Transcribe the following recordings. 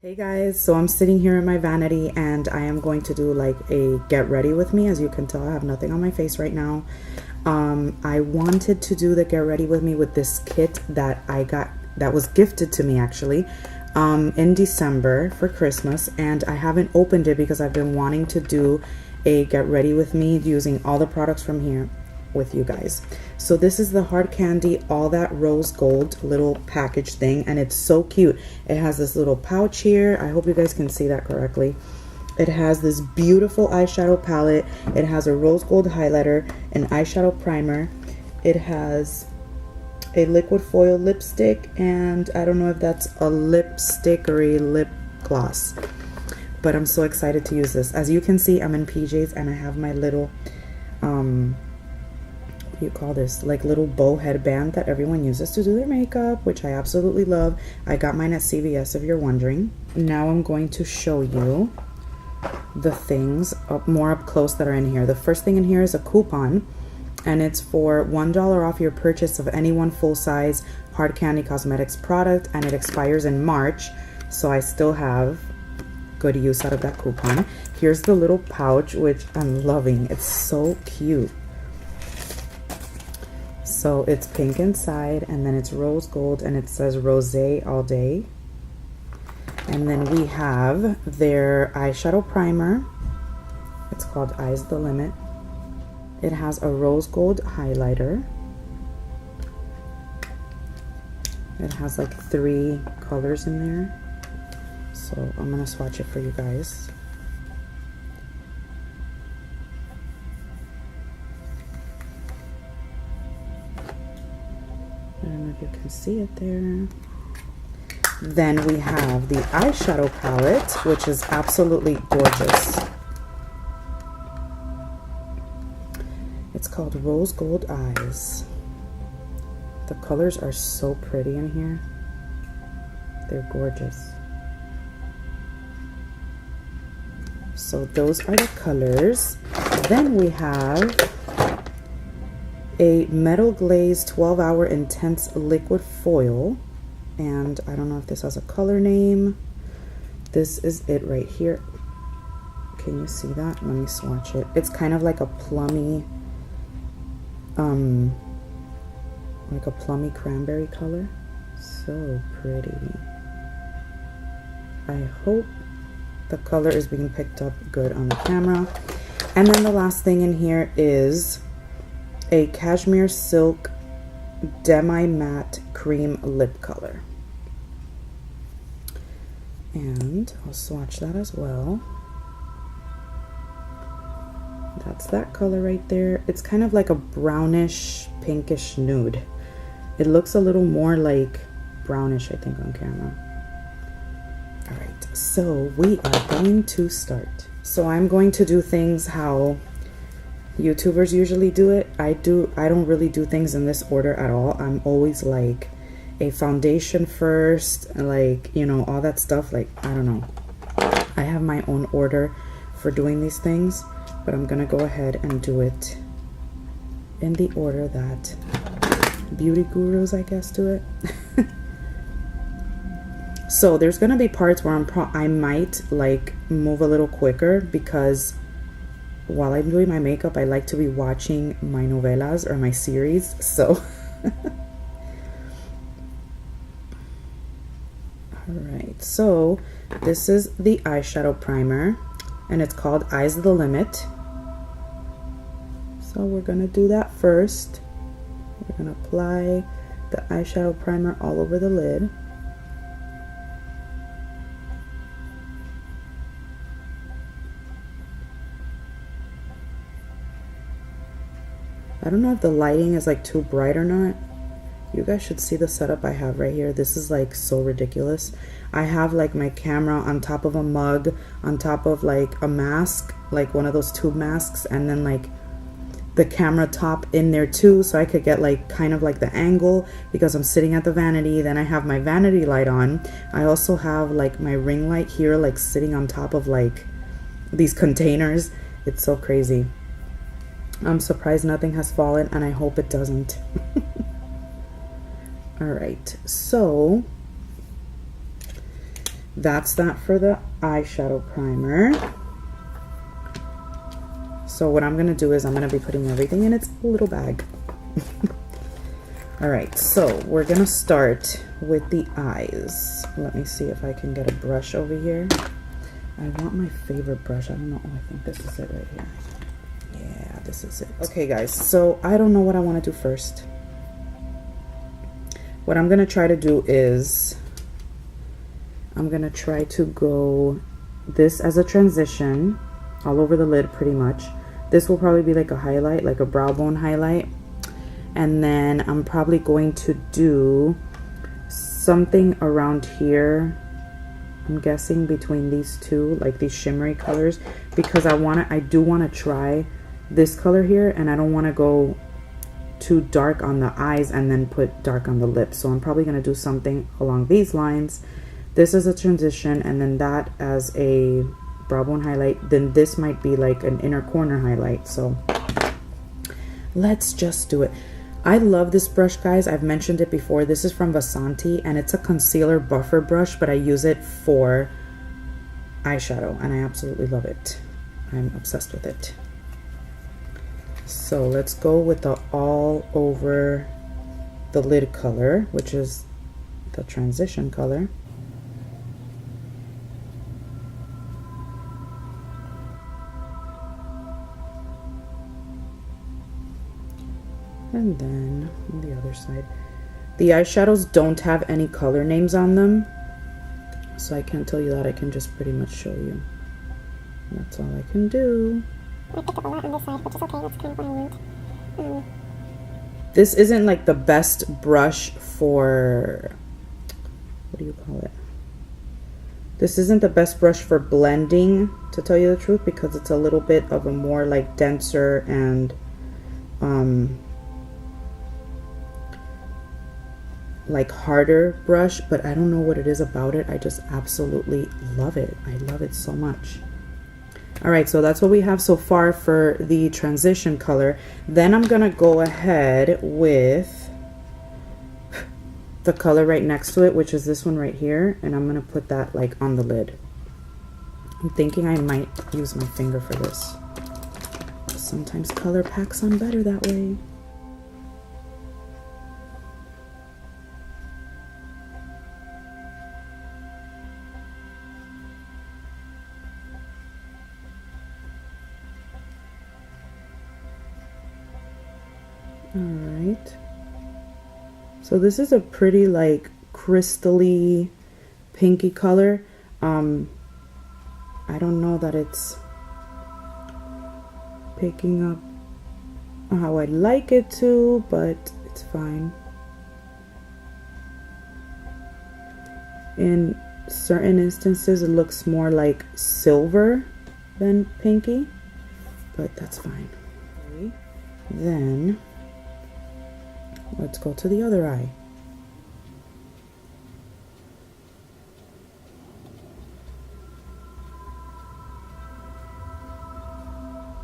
Hey guys, so I'm sitting here in my vanity and I am going to do like a get ready with me. As you can tell, I have nothing on my face right now. I wanted to do the get ready with me with this kit that I got, that was gifted to me actually in December for Christmas, and I haven't opened it because I've been wanting to do a get ready with me using all the products from here with you guys. So this is the Hard Candy All That Rose Gold little package thing, and it's so cute. It has this little pouch here. I hope you guys can see that correctly. It has this beautiful eyeshadow palette. It has a rose gold highlighter, an eyeshadow primer. It has a liquid foil lipstick, and I don't know if that's a lipstick or a lip gloss, but I'm so excited to use this. As you can see, I'm in PJs and I have my little you call this, like little bow headband that everyone uses to do their makeup, which I absolutely love. I got mine at CVS if you're wondering. Now I'm going to show you the things more up close that are in here. The first thing in here is a coupon, and it's for $1 off your purchase of any one full-size Hard Candy Cosmetics product, and it expires in March, so I still have good use out of that coupon. Here's the little pouch, which I'm loving. It's so cute. So it's pink inside, and then it's rose gold, and it says rosé all day. And then we have their eyeshadow primer. It's called Eyes the Limit. It has a rose gold highlighter. It has like 3 colors in there. So I'm gonna swatch it for you guys. I don't know if you can see it there. Then we have the eyeshadow palette, which is absolutely gorgeous. It's called Rose Gold Eyes. The colors are so pretty in here. They're gorgeous. So those are the colors. Then we have a metal glaze 12-hour intense liquid foil, and I don't know if this has a color name. This is it right here. Can you see that? Let me swatch it. It's kind of like a plummy cranberry color. So pretty. I hope the color is being picked up good on the camera. And then the last thing in here is a cashmere silk demi matte cream lip color, and I'll swatch that as well. That's that color right there. It's kind of like a brownish pinkish nude. It looks a little more like brownish, I think, on camera. All right, so we are going to start. So I'm going to do things how YouTubers usually do it. I don't really do things in this order at all. I'm always like a foundation first, like, you know, all that stuff. Like, I don't know. I have my own order for doing these things, but I'm gonna go ahead and do it in the order that beauty gurus, I guess, do it. So there's gonna be parts where I might like move a little quicker, because while I'm doing my makeup, I like to be watching my novelas or my series, so alright, so this is the eyeshadow primer, and it's called Eyes the Limit. So we're gonna do that first. We're gonna apply the eyeshadow primer all over the lid. I don't know if the lighting is like too bright or not. You guys should see the setup I have right here. This is like so ridiculous. I have like my camera on top of a mug, on top of like a mask, like one of those tube masks, and then like the camera top in there too, so I could get like kind of like the angle because I'm sitting at the vanity. Then I have my vanity light on. I also have like my ring light here, like sitting on top of like these containers. It's so crazy. I'm surprised nothing has fallen, and I hope it doesn't. All right, so that's that for the eyeshadow primer. So what I'm gonna do is I'm gonna be putting everything in its little bag. All right, so we're gonna start with the eyes. Let me see if I can get a brush over here. I want my favorite brush. I don't know. Oh, I think this is it right here. Yeah, this is it. Okay, guys, so I don't know what I want to do first. What I'm gonna try to do is I'm gonna try to go this as a transition all over the lid pretty much. This will probably be like a highlight, like a brow bone highlight. And then I'm probably going to do something around here. I'm guessing between these two, like these shimmery colors, because I do want to try this color here, and I don't want to go too dark on the eyes and then put dark on the lips. So I'm probably going to do something along these lines. This is a transition, and then that as a brow bone highlight. Then this might be like an inner corner highlight. So let's just do it. I love this brush, guys. I've mentioned it before. This is from Vasanti, and it's a concealer buffer brush, but I use it for eyeshadow, and I absolutely love it. I'm obsessed with it. So let's go with the all over the lid color, which is the transition color. And then on the other side, the eyeshadows don't have any color names on them, so I can't tell you that. I can just pretty much show you. That's all I can do. I picked up a lot on this side, which is okay. That's kind of what I want. This isn't like the best brush for, what do you call it? This isn't the best brush for blending, to tell you the truth, because it's a little bit of a more like denser and like harder brush, but I don't know what it is about it. I just absolutely love it. I love it so much. All right, so that's what we have so far for the transition color. Then I'm gonna go ahead with the color right next to it, which is this one right here, and I'm gonna put that like on the lid. I'm thinking I might use my finger for this. Sometimes color packs on better that way. Alright, so this is a pretty like crystally pinky color. I don't know that it's picking up how I'd like it to, but it's fine. In certain instances it looks more like silver than pinky, but that's fine. Then let's go to the other eye.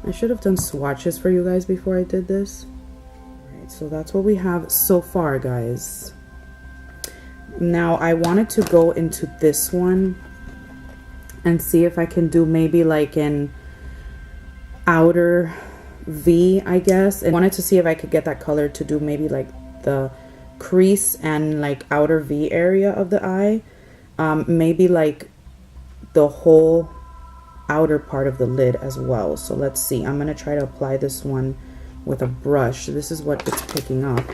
I should have done swatches for you guys before I did this. Alright, so that's what we have so far, guys. Now I wanted to go into this one and see if I can do maybe like an outer V, I guess. And wanted to see if I could get that color to do maybe like the crease and like outer V area of the eye. Maybe like the whole outer part of the lid as well. So let's see. I'm gonna try to apply this one with a brush. This is what it's picking up.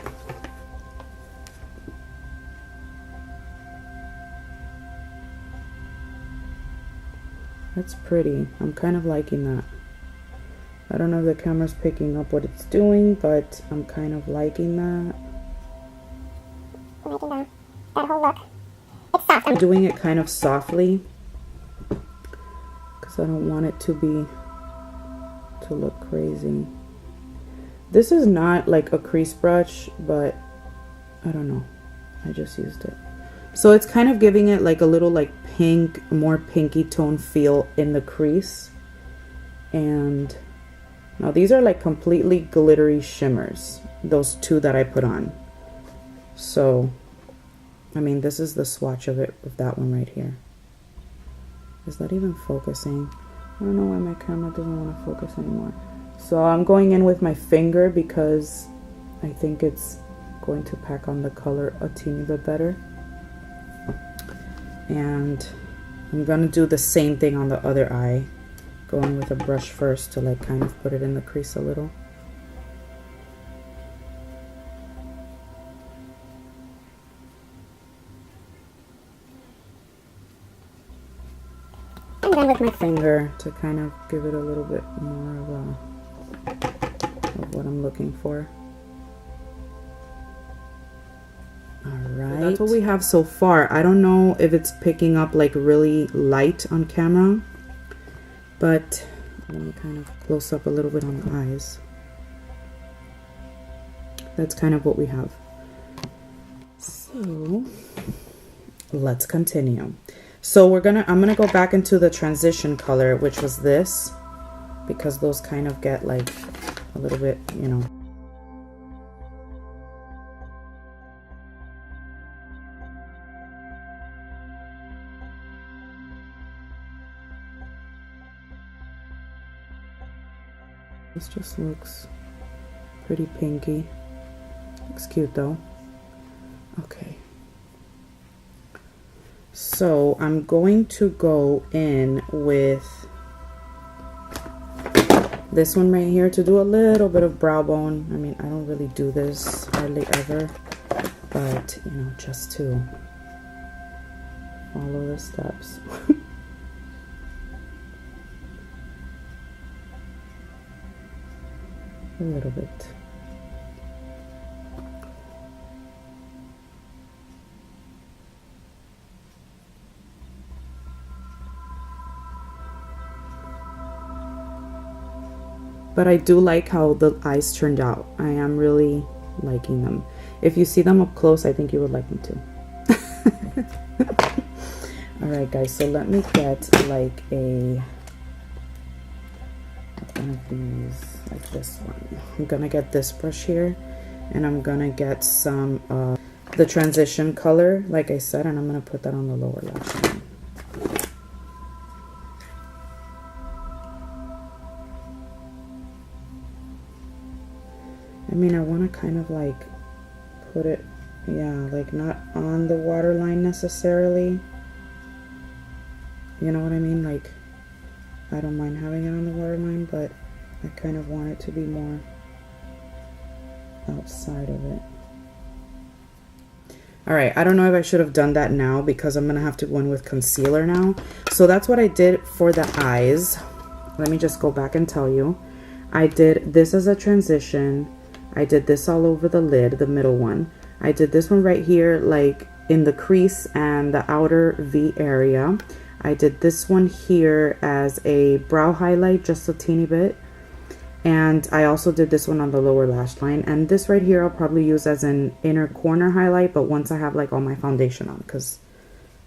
That's pretty. I'm kind of liking that. I don't know if the camera's picking up what it's doing, but I'm kind of liking that. I'm liking that whole look. It's soft. I'm doing it kind of softly because I don't want it to look crazy. This is not like a crease brush, but I don't know. I just used it. So it's kind of giving it like a little like pink, more pinky tone feel in the crease. And now these are like completely glittery shimmers, those two that I put on. So, I mean, this is the swatch of it, of that one right here. Is that even focusing? I don't know why my camera doesn't want to focus anymore. So I'm going in with my finger because I think it's going to pack on the color a teeny bit better. And I'm gonna do the same thing on the other eye, going with a brush first to like kind of put it in the crease a little. I'm going with my finger to kind of give it a little bit more of what I'm looking for. Alright, so that's what we have so far. I don't know if it's picking up like really light on camera, but let me kind of close up a little bit on the eyes. That's kind of what we have. So let's continue. So I'm gonna go back into the transition color, which was this, because those kind of get like a little bit, you know. This just looks pretty pinky. Looks cute though. Okay. So I'm going to go in with this one right here to do a little bit of brow bone. I mean, I don't really do this hardly ever, but you know, just to follow the steps. A little bit. But I do like how the eyes turned out. I am really liking them. If you see them up close, I think you would like them too. Alright guys, so let me get like one of these, like this one. I'm gonna get this brush here, and I'm gonna get some the transition color, like I said, and I'm gonna put that on the lower lash line. I mean, I want to kind of like put it, yeah, like not on the waterline necessarily. You know what I mean? Like, I don't mind having it on the waterline, but I kind of want it to be more outside of it. Alright, I don't know if I should have done that now because I'm going to have to go in with concealer now. So that's what I did for the eyes. Let me just go back and tell you. I did this as a transition. I did this all over the lid, the middle one. I did this one right here, like in the crease and the outer V area. I did this one here as a brow highlight, just a teeny bit. And I also did this one on the lower lash line. And this right here I'll probably use as an inner corner highlight, but once I have like all my foundation on, because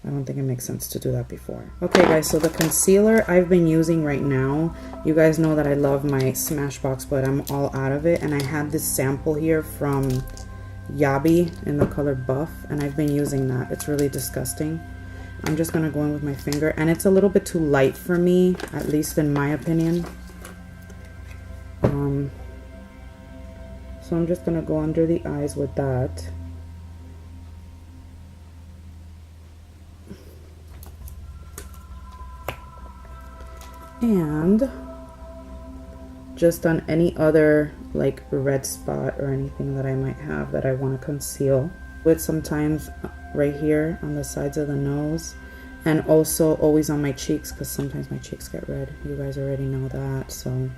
I don't think it makes sense to do that before. Okay guys, so the concealer I've been using right now, you guys know that I love my Smashbox, but I'm all out of it. And I had this sample here from Yabi in the color Buff, and I've been using that. It's really disgusting. I'm just gonna go in with my finger, and it's a little bit too light for me, at least in my opinion. So I'm just gonna go under the eyes with that. And just on any other like red spot or anything that I might have that I want to conceal, with sometimes right here on the sides of the nose, and also always on my cheeks, because sometimes my cheeks get red. You guys already know that. So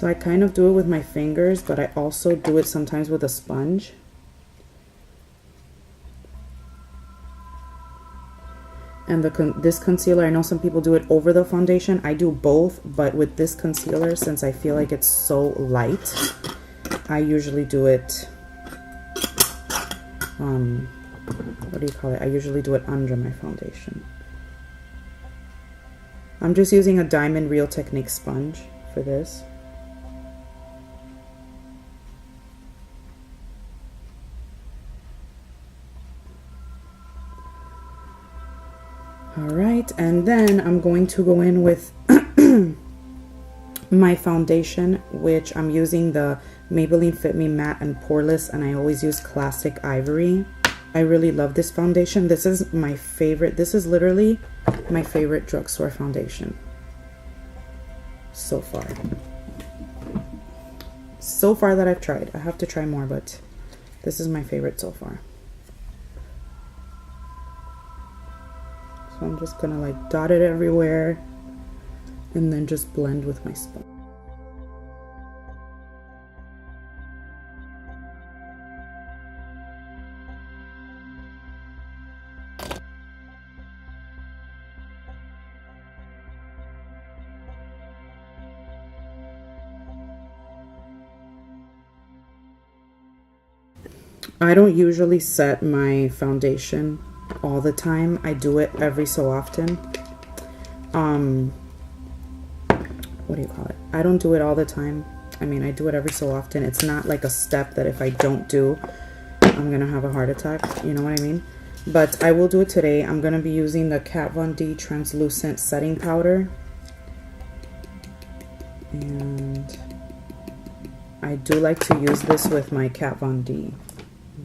I kind of do it with my fingers, but I also do it sometimes with a sponge. And this concealer, I know some people do it over the foundation. I do both, but with this concealer, since I feel like it's so light, I usually do it, what do you call it? I usually do it under my foundation. I'm just using a Diamond Real Technique sponge for this. All right, and then I'm going to go in with my foundation, which I'm using the Maybelline Fit Me Matte and Poreless, and I always use Classic Ivory. I really love this foundation. This is my favorite. This is literally my favorite drugstore foundation so far. So far that I've tried. I have to try more, but this is my favorite so far. So I'm just gonna like dot it everywhere and then just blend with my sponge. I don't usually set my foundation all the time. I do it every so often. What do you call it? I don't do it all the time. I mean, I do it every so often. It's not like a step that if I don't do, I'm gonna have a heart attack. You know what I mean? But I will do it today. I'm gonna be using the Kat Von D translucent setting powder. And I do like to use this with my Kat Von D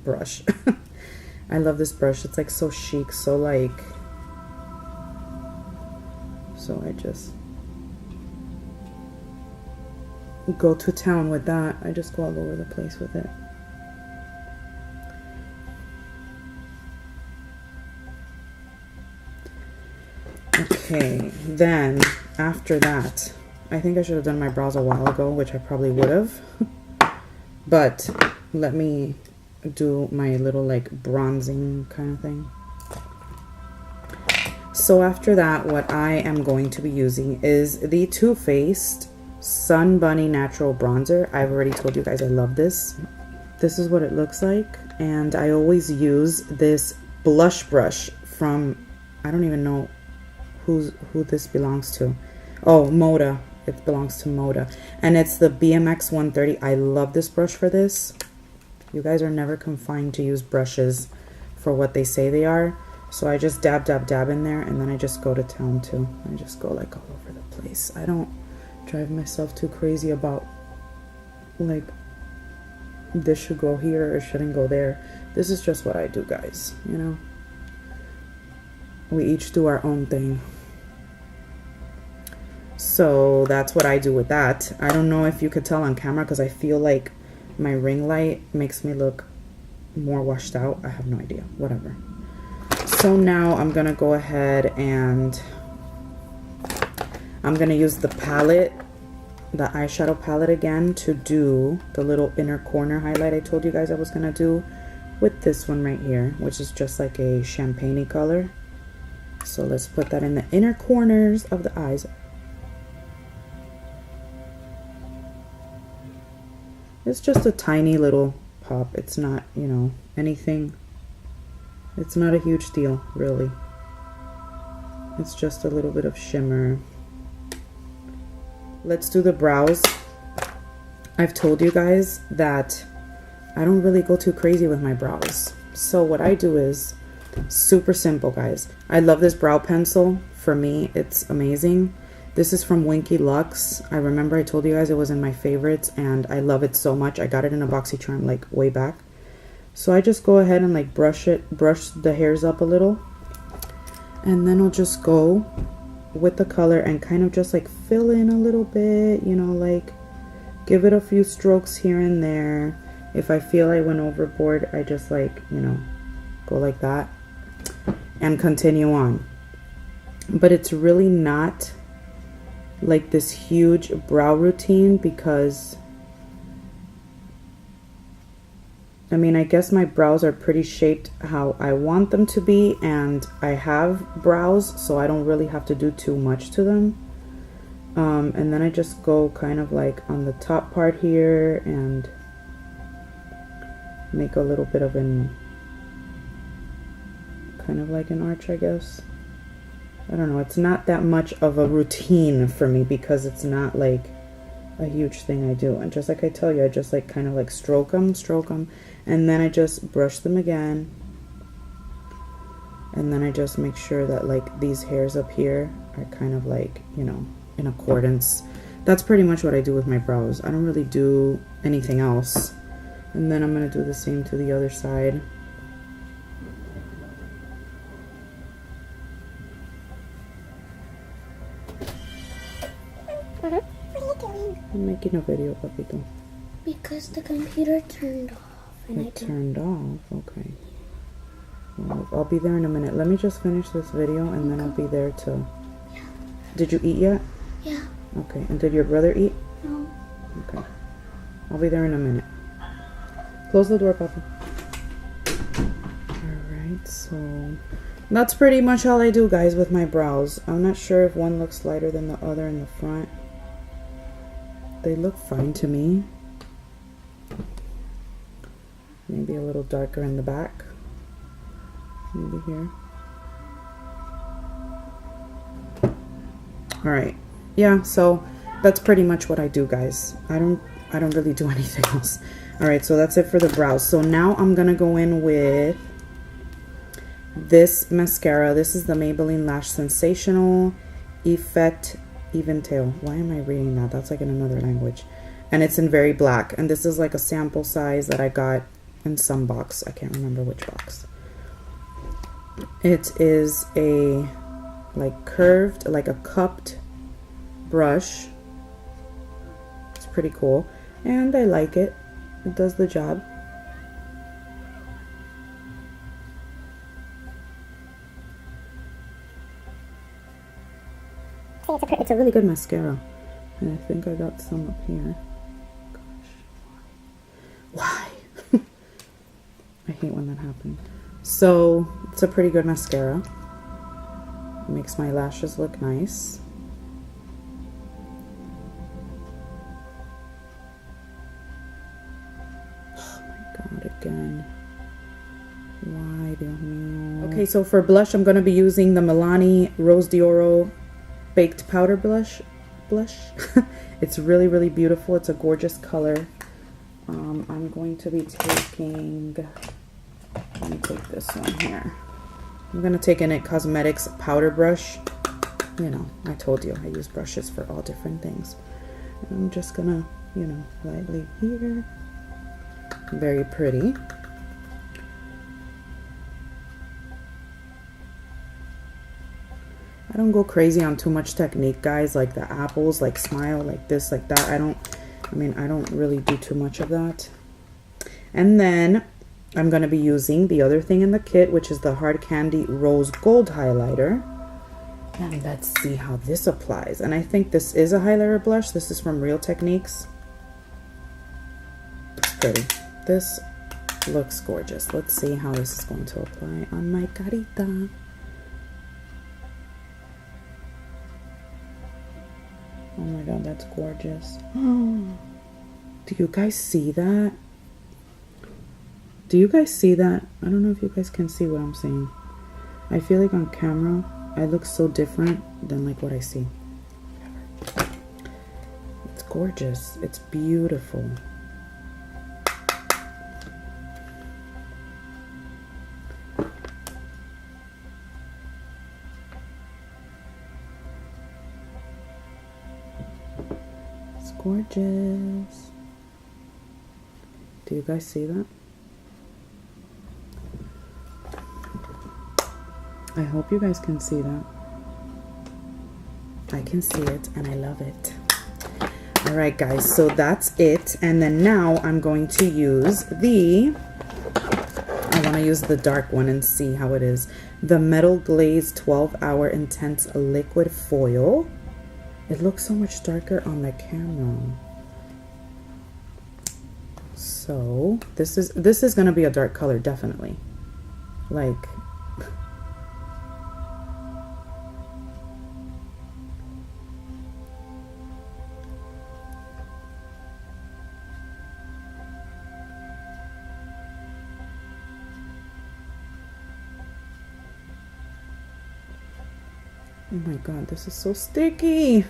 brush. I love this brush. It's like so chic, so like, so I just go to town with that. I just go all over the place with it. Okay, then after that, I think I should have done my brows a while ago, which I probably would have. But let me do my little like bronzing kind of thing. So after that, what I am going to be using is the Too Faced Sun Bunny Natural Bronzer. I've already told you guys I love this. This is what it looks like. And I always use this blush brush from, I don't even know who this belongs to. Oh, Moda. It belongs to Moda. And it's the BMX 130. I love this brush for this. You guys are never confined to use brushes for what they say they are. So I just dab, dab, dab in there, and then I just go to town too. I just go like all over the place. I don't drive myself too crazy about like this should go here or shouldn't go there. This is just what I do, guys, you know? We each do our own thing. So that's what I do with that. I don't know if you could tell on camera because I feel like my ring light makes me look more washed out. I have no idea. Whatever. So now I'm going to go ahead and I'm going to use the palette, the eyeshadow palette again, to do the little inner corner highlight I told you guys I was going to do with this one right here, which is just like a champagne-y color. So let's put that in the inner corners of the eyes. It's just a tiny little pop. It's not, you know, anything. It's not a huge deal, really. It's just a little bit of shimmer. Let's do the brows. I've told you guys that I don't really go too crazy with my brows. So what I do is super simple, guys. I love this brow pencil. For me, it's amazing. This is from Winky Lux. I remember I told you guys it was in my favorites and I love it so much. I got it in a boxy charm like way back. So I just go ahead and like brush the hairs up a little. And then I'll just go with the color and kind of just like fill in a little bit, you know, like give it a few strokes here and there. If I feel I went overboard, I just like, you know, go like that and continue on. But it's really not like this huge brow routine because I mean, I guess my brows are pretty shaped how I want them to be, and I have brows, so I don't really have to do too much to them. And then I just go kind of like on the top part here and make a little bit of an kind of like an arch, I guess. I don't know, it's not that much of a routine for me because it's not like a huge thing I do. And just like I tell you, I just like kind of like stroke them, and then I just brush them again. And then I just make sure that like these hairs up here are kind of like, you know, in accordance. That's pretty much what I do with my brows. I don't really do anything else. And then I'm going to do the same to the other side. What are you doing? I'm making a video, papito. Because the computer turned off. And It turned off? Okay. Well, I'll be there in a minute. Let me just finish this video and then I'll be there to... Yeah. Did you eat yet? Yeah. Okay. And did your brother eat? No. Okay. I'll be there in a minute. Close the door, Papa. Alright, so... That's pretty much all I do, guys, with my brows. I'm not sure if one looks lighter than the other in the front. They look fine to me. Maybe a little darker in the back. Maybe here. All right. Yeah, so that's pretty much what I do, guys. I don't really do anything else. All right, so that's it for the brows. So now I'm going to go in with this mascara. This is the Maybelline Lash Sensational Effect Even Tail. Why am I reading that? That's like in another language. And it's in very black. And this is like a sample size that I got in some box. I can't remember which box. It is a like curved, like a cupped brush. It's pretty cool. And I like it. It does the job. It's a really good mascara. And I think I got some up here. Gosh. Why? I hate when that happens. So, it's a pretty good mascara. It makes my lashes look nice. Oh my god, again. Why do you... Okay, so for blush, I'm going to be using the Milani Rose d'Oro Baked Powder Blush. It's really, really beautiful. It's a gorgeous color. I'm going to be taking... Let me take this one here. I'm going to take an IT Cosmetics powder brush. You know, I told you I use brushes for all different things. And I'm just going to, you know, lightly here. Very pretty. I don't go crazy on too much technique, guys, like the apples, like smile, like this, like that. I don't really do too much of that. And then I'm going to be using the other thing in the kit, which is the Hard Candy Rose Gold Highlighter. And let's see how this applies. And I think this is a highlighter blush. This is from Real Techniques. It's pretty. This looks gorgeous. Let's see how this is going to apply on my carita. Oh my god, that's gorgeous. Do you guys see that? Do you guys see that? I don't know if you guys can see what I'm saying. I feel like on camera, I look so different than like what I see. It's gorgeous. It's beautiful. It's gorgeous. Do you guys see that? I hope you guys can see that. I can see it and I love it. All right, guys, so that's it. And then now I'm going to use I want to use the dark one and see how it is. The Metal Glaze 12-Hour Intense Liquid Foil. It looks so much darker on the camera. So this is going to be a dark color, definitely. Like... Oh my god, this is so sticky.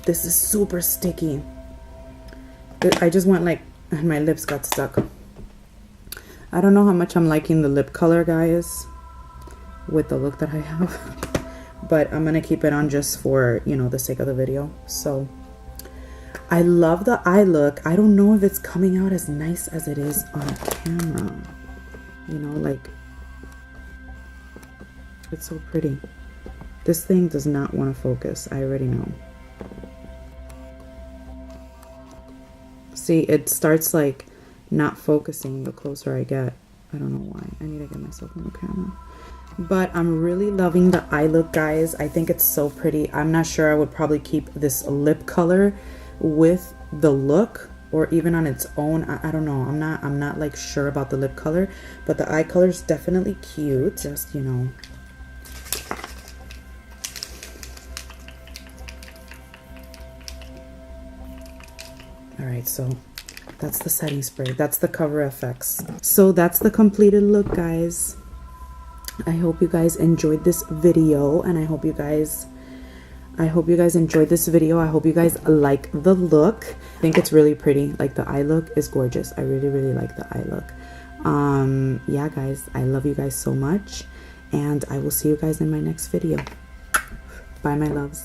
This is super sticky. I just went like, and my lips got stuck. I don't know how much I'm liking the lip color, guys. with the look that I have. But I'm gonna keep it on just for, you know, the sake of the video. So I love the eye look. I don't know if it's coming out as nice as it is on camera. You know, like, it's so pretty. This thing does not want to focus. I already know. See, it starts like not focusing the closer I get. I don't know why. I need to get myself on the camera. But I'm really loving the eye look, guys. I think it's so pretty. I'm not sure I would probably keep this lip color with the look, or even on its own. I don't know. I'm not like sure about the lip color, but the eye color is definitely cute. Just, you know. All right, so that's the setting spray. That's the Cover FX. So that's the completed look, guys. I hope you guys enjoyed this video, and I hope you guys enjoyed this video. I hope you guys like the look. I think it's really pretty. Like, the eye look is gorgeous. I really like the eye look. Yeah, guys, I love you guys so much, and I will see you guys in my next video. Bye, my loves.